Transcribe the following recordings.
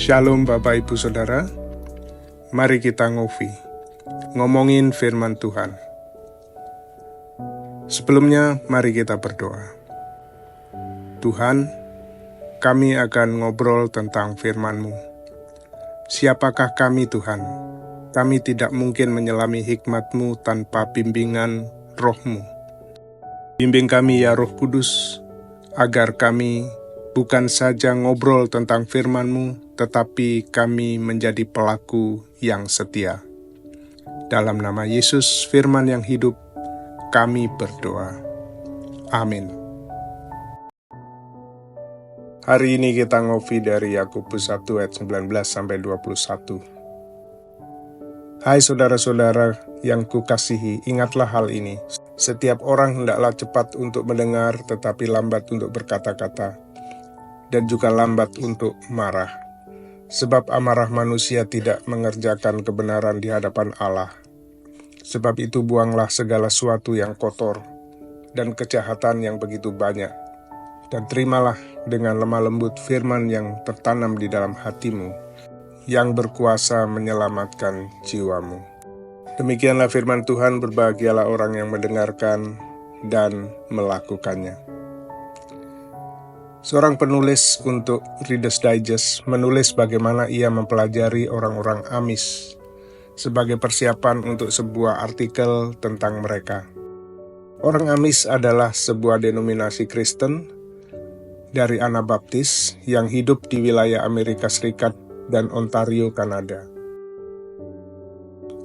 Shalom Bapak Ibu Saudara, mari kita ngomongin firman Tuhan. Sebelumnya mari kita berdoa. Tuhan, kami akan ngobrol tentang firman-Mu. Siapakah kami Tuhan? Kami tidak mungkin menyelami hikmat-Mu tanpa bimbingan Roh-Mu. Bimbing kami ya Roh Kudus, agar kami bukan saja ngobrol tentang firman-Mu, tetapi kami menjadi pelaku yang setia. Dalam nama Yesus, firman yang hidup, kami berdoa. Amin. Hari ini kita ngopi dari Yakobus 1 ayat 19-21. Hai saudara-saudara yang kukasihi, ingatlah hal ini. Setiap orang hendaklah cepat untuk mendengar, tetapi lambat untuk berkata-kata, dan juga lambat untuk marah. Sebab amarah manusia tidak mengerjakan kebenaran di hadapan Allah. Sebab itu buanglah segala sesuatu yang kotor dan kejahatan yang begitu banyak, dan terimalah dengan lemah lembut firman yang tertanam di dalam hatimu, yang berkuasa menyelamatkan jiwamu. Demikianlah firman Tuhan, berbahagialah orang yang mendengarkan dan melakukannya. Seorang penulis untuk Reader's Digest menulis bagaimana ia mempelajari orang-orang Amis sebagai persiapan untuk sebuah artikel tentang mereka. Orang Amis adalah sebuah denominasi Kristen dari Anabaptis yang hidup di wilayah Amerika Serikat dan Ontario, Kanada.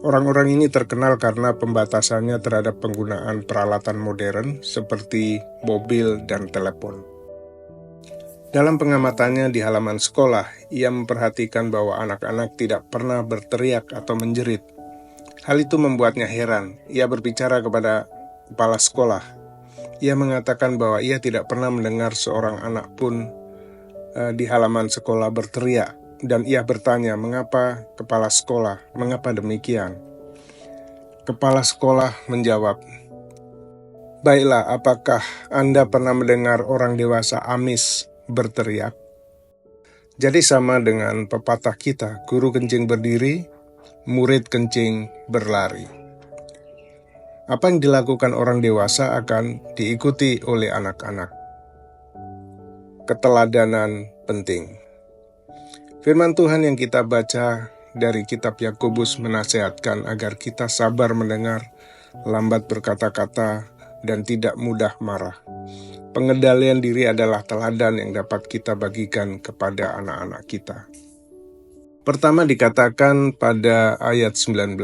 Orang-orang ini terkenal karena pembatasannya terhadap penggunaan peralatan modern seperti mobil dan telepon. Dalam pengamatannya di halaman sekolah, ia memperhatikan bahwa anak-anak tidak pernah berteriak atau menjerit. Hal itu membuatnya heran. Ia berbicara kepada kepala sekolah. Ia mengatakan bahwa ia tidak pernah mendengar seorang anak pun di halaman sekolah berteriak. Dan ia bertanya, mengapa kepala sekolah? Mengapa demikian? Kepala sekolah menjawab, baiklah, apakah Anda pernah mendengar orang dewasa Amis berteriak? Jadi sama dengan pepatah kita, guru kencing berdiri, murid kencing berlari. Apa yang dilakukan orang dewasa akan diikuti oleh anak-anak. Keteladanan penting. Firman Tuhan yang kita baca dari kitab Yakobus menasihatkan agar kita sabar mendengar, lambat berkata-kata, dan tidak mudah marah. Pengendalian diri adalah teladan yang dapat kita bagikan kepada anak-anak kita. Pertama dikatakan pada ayat 19,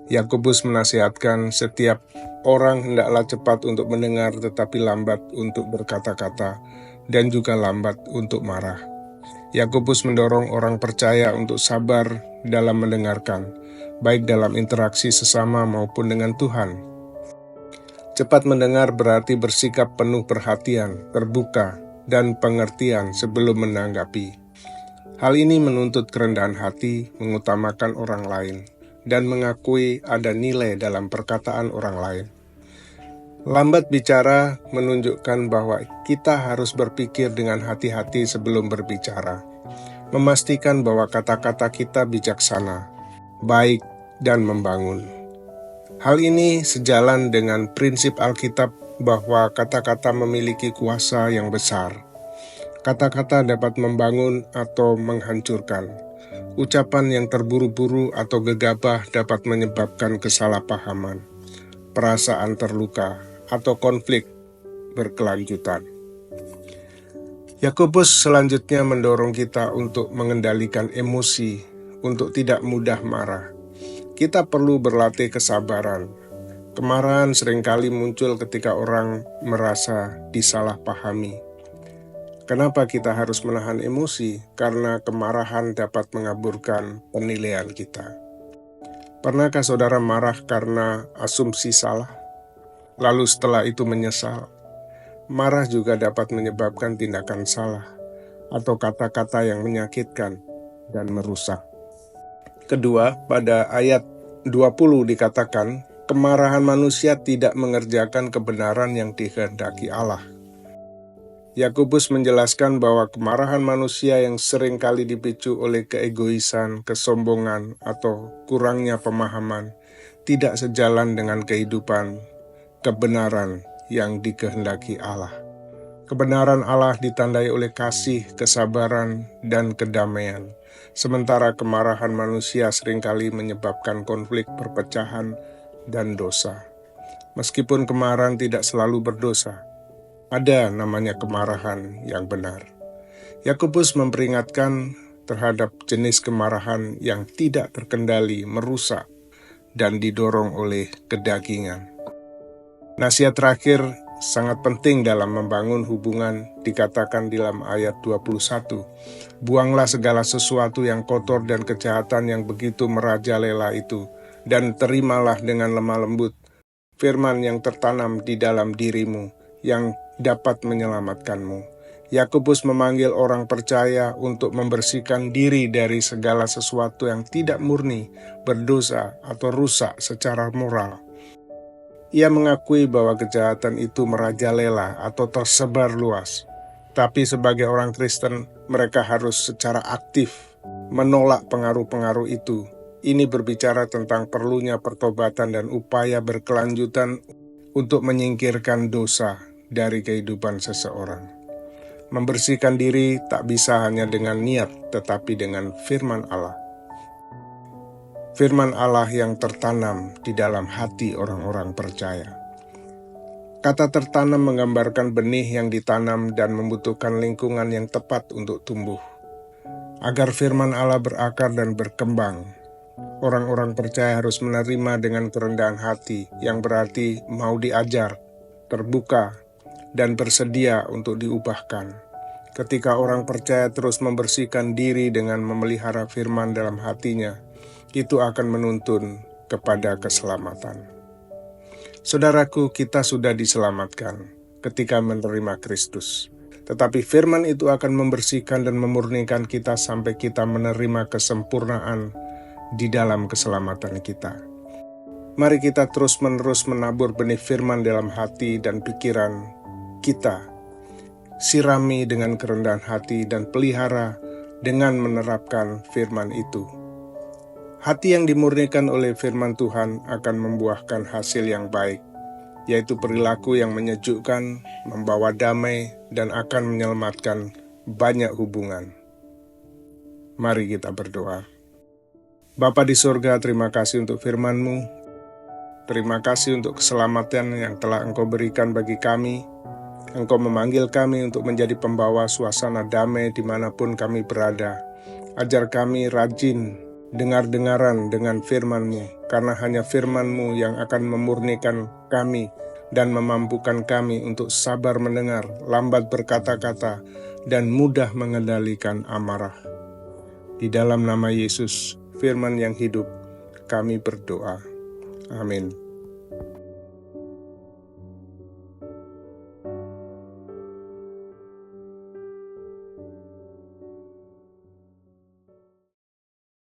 Yakobus menasihatkan setiap orang hendaklah cepat untuk mendengar tetapi lambat untuk berkata-kata dan juga lambat untuk marah. Yakobus mendorong orang percaya untuk sabar dalam mendengarkan, baik dalam interaksi sesama maupun dengan Tuhan. Cepat mendengar berarti bersikap penuh perhatian, terbuka, dan pengertian sebelum menanggapi. Hal ini menuntut kerendahan hati, mengutamakan orang lain, dan mengakui ada nilai dalam perkataan orang lain. Lambat bicara menunjukkan bahwa kita harus berpikir dengan hati-hati sebelum berbicara, memastikan bahwa kata-kata kita bijaksana, baik, dan membangun. Hal ini sejalan dengan prinsip Alkitab bahwa kata-kata memiliki kuasa yang besar. Kata-kata dapat membangun atau menghancurkan. Ucapan yang terburu-buru atau gegabah dapat menyebabkan kesalahpahaman, perasaan terluka, atau konflik berkelanjutan. Yakobus selanjutnya mendorong kita untuk mengendalikan emosi, untuk tidak mudah marah. Kita perlu berlatih kesabaran. Kemarahan seringkali muncul ketika orang merasa disalahpahami. Kenapa kita harus menahan emosi? Karena kemarahan dapat mengaburkan penilaian kita. Pernahkah saudara marah karena asumsi salah? Lalu setelah itu menyesal. Marah juga dapat menyebabkan tindakan salah atau kata-kata yang menyakitkan dan merusak. Kedua, pada ayat 20 dikatakan, kemarahan manusia tidak mengerjakan kebenaran yang dikehendaki Allah. Yakobus menjelaskan bahwa kemarahan manusia yang sering kali dipicu oleh keegoisan, kesombongan, atau kurangnya pemahaman tidak sejalan dengan kehidupan kebenaran yang dikehendaki Allah. Kebenaran Allah ditandai oleh kasih, kesabaran, dan kedamaian, sementara kemarahan manusia seringkali menyebabkan konflik, perpecahan, dan dosa. Meskipun kemarahan tidak selalu berdosa, ada namanya kemarahan yang benar. Yakobus memperingatkan terhadap jenis kemarahan yang tidak terkendali, merusak, dan didorong oleh kedagingan. Nasihat terakhir sangat penting dalam membangun hubungan dikatakan dalam ayat 21. Buanglah segala sesuatu yang kotor dan kejahatan yang begitu merajalela itu, dan terimalah dengan lemah lembut firman yang tertanam di dalam dirimu, yang dapat menyelamatkanmu. Yakobus memanggil orang percaya untuk membersihkan diri dari segala sesuatu yang tidak murni, berdosa, atau rusak secara moral. Ia mengakui bahwa kejahatan itu merajalela atau tersebar luas. Tapi sebagai orang Kristen, mereka harus secara aktif menolak pengaruh-pengaruh itu. Ini berbicara tentang perlunya pertobatan dan upaya berkelanjutan untuk menyingkirkan dosa dari kehidupan seseorang. Membersihkan diri tak bisa hanya dengan niat, tetapi dengan firman Allah. Firman Allah yang tertanam di dalam hati orang-orang percaya. Kata tertanam menggambarkan benih yang ditanam dan membutuhkan lingkungan yang tepat untuk tumbuh. Agar firman Allah berakar dan berkembang, orang-orang percaya harus menerima dengan kerendahan hati, yang berarti mau diajar, terbuka, dan bersedia untuk diubahkan. Ketika orang percaya terus membersihkan diri dengan memelihara firman dalam hatinya, itu akan menuntun kepada keselamatan. Saudaraku, kita sudah diselamatkan ketika menerima Kristus. Tetapi firman itu akan membersihkan dan memurnikan kita sampai kita menerima kesempurnaan di dalam keselamatan kita. Mari kita terus-menerus menabur benih firman dalam hati dan pikiran kita. Sirami dengan kerendahan hati dan pelihara dengan menerapkan firman itu. Hati yang dimurnikan oleh firman Tuhan akan membuahkan hasil yang baik, yaitu perilaku yang menyejukkan, membawa damai, dan akan menyelamatkan banyak hubungan. Mari kita berdoa. Bapa di surga, terima kasih untuk firman-Mu. Terima kasih untuk keselamatan yang telah Engkau berikan bagi kami. Engkau memanggil kami untuk menjadi pembawa suasana damai dimanapun kami berada. Ajar kami rajin dengar-dengaran dengan firman-Mu, karena hanya firman-Mu yang akan memurnikan kami dan memampukan kami untuk sabar mendengar, lambat berkata-kata, dan mudah mengendalikan amarah. Di dalam nama Yesus, firman yang hidup, kami berdoa. Amin.